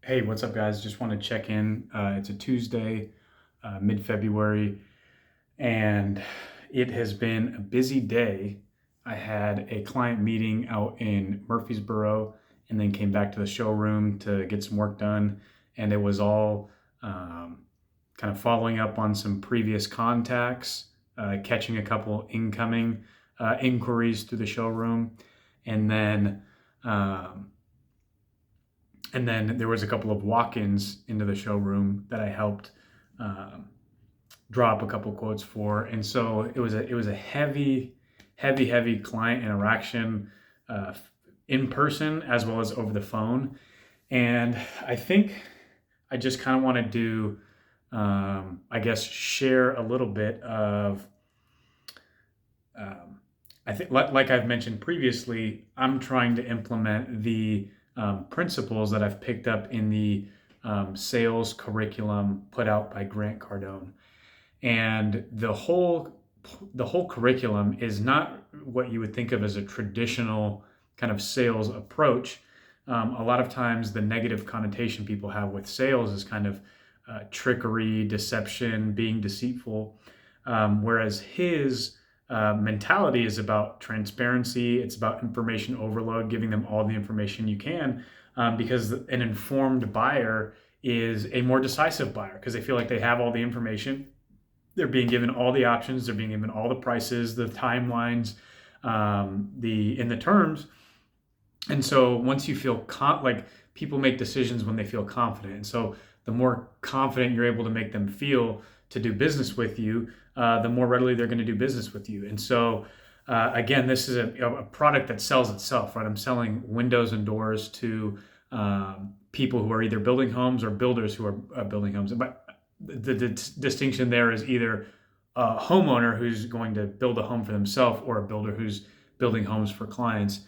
Hey, what's up, guys? Just want to check in. It's a Tuesday, mid-February, and it has been a busy day. I had a client meeting out in Murfreesboro and then came back to the showroom to get some work done. And it was all um, kind of following up on some previous contacts, catching a couple incoming inquiries through the showroom, and then um, and then there was a couple of walk-ins into the showroom that I helped um, draw up a couple quotes for, and so it was a heavy client interaction, uh, in person as well as over the phone. And I think I just kind of want to do, I guess, share a little bit of. Um, I think, like I've mentioned previously, I'm trying to implement the principles that I've picked up in the sales curriculum put out by Grant Cardone. And the whole curriculum is not what you would think of as a traditional kind of sales approach. A lot of times, the negative connotation people have with sales is kind of trickery, deception, being deceitful. Whereas his mentality is about transparency. It's about information overload, giving them all the information you can, because an informed buyer is a more decisive buyer because they feel like they have all the information. They're being given all the options. They're being given all the prices, the timelines, the in the terms. And so once you feel like people make decisions when they feel confident. And so the more confident you're able to make them feel to do business with you, the more readily they're going to do business with you. And so again, this is a product that sells itself, right? I'm selling windows and doors to people who are either building homes or builders who are building homes. But the distinction there is either a homeowner who's going to build a home for themselves or a builder who's building homes for clients,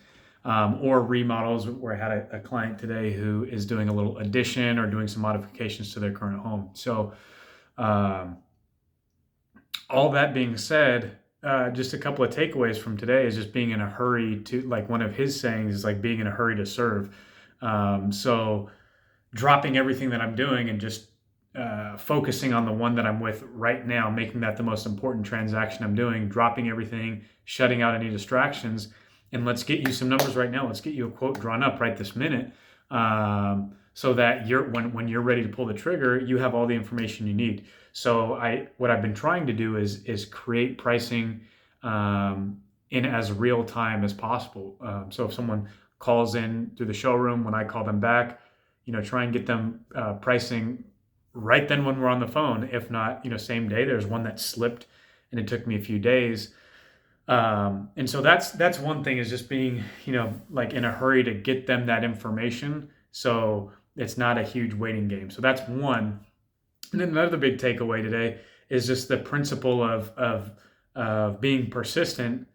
or remodels, where I had a client today who is doing a little addition or doing some modifications to their current home. So, um, all that being said, just a couple of takeaways from today is just being in a hurry to, like one of his sayings is like being in a hurry to serve. So, dropping everything that I'm doing and just focusing on the one that I'm with right now, making that the most important transaction I'm doing, dropping everything, shutting out any distractions, and let's get you some numbers right now. Let's get you a quote drawn up right this minute, so that when you're ready to pull the trigger, you have all the information you need. So what I've been trying to do is create pricing in as real time as possible. So if someone calls in through the showroom, when I call them back, try and get them pricing right then when we're on the phone. If not, same day. There's one that slipped, and it took me a few days. And so that's one thing, is just being, like in a hurry to get them that information. So it's not a huge waiting game. So that's one. And then another big takeaway today is just the principle of being persistent.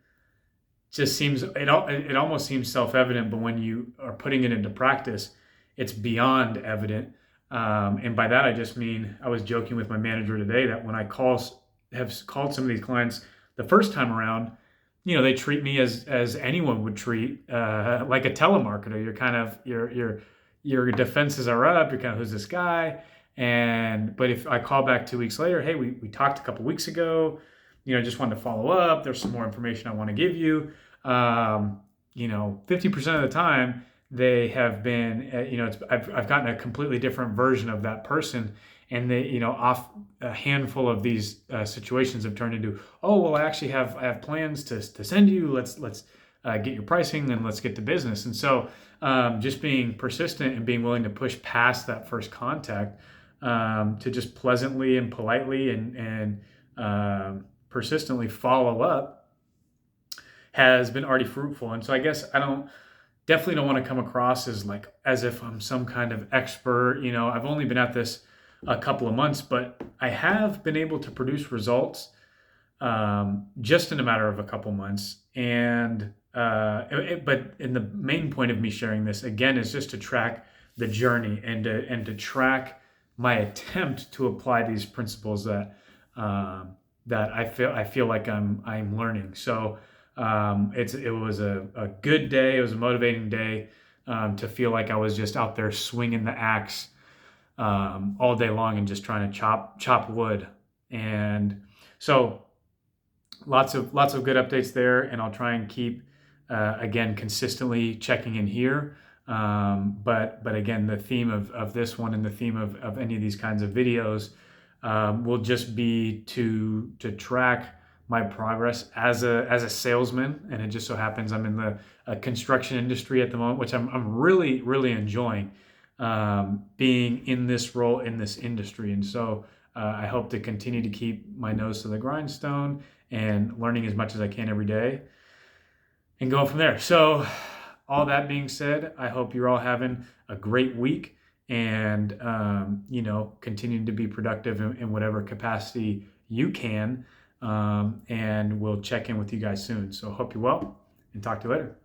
Just seems it almost seems self-evident, but when you are putting it into practice, it's beyond evident. And by that, I just mean, I was joking with my manager today that when I have called some of these clients the first time around, they treat me as anyone would treat, like a telemarketer. You're kind of your defenses are up. You're kind of, who's this guy? But if I call back 2 weeks later, hey, we talked a couple weeks ago, just wanted to follow up. There's some more information I want to give you. 50% of the time they have been, I've gotten a completely different version of that person. And they, off a handful of these situations have turned into, oh, well, I have plans to send you. Let's get your pricing, and let's get to business. And so, just being persistent and being willing to push past that first contact, to just pleasantly and politely and persistently follow up, has been already fruitful. And so I guess definitely don't want to come across as if I'm some kind of expert. I've only been at this a couple of months, but I have been able to produce results, just in a matter of a couple months. And but in the main point of me sharing this again is just to track the journey, and to track my attempt to apply these principles that I feel like I'm learning. So it was a good day. It was a motivating day. to feel like I was just out there swinging the axe all day long and just trying to chop wood. And so lots of good updates there, and I'll try and keep again consistently checking in here. But again, the theme of this one and the theme of any of these kinds of videos will just be to track my progress as a salesman. And it just so happens I'm in the construction industry at the moment, which I'm really enjoying being in this role in this industry. And so I hope to continue to keep my nose to the grindstone and learning as much as I can every day and going from there. So all that being said, I hope you're all having a great week and, continuing to be productive in whatever capacity you can. And we'll check in with you guys soon. So hope you're well and talk to you later.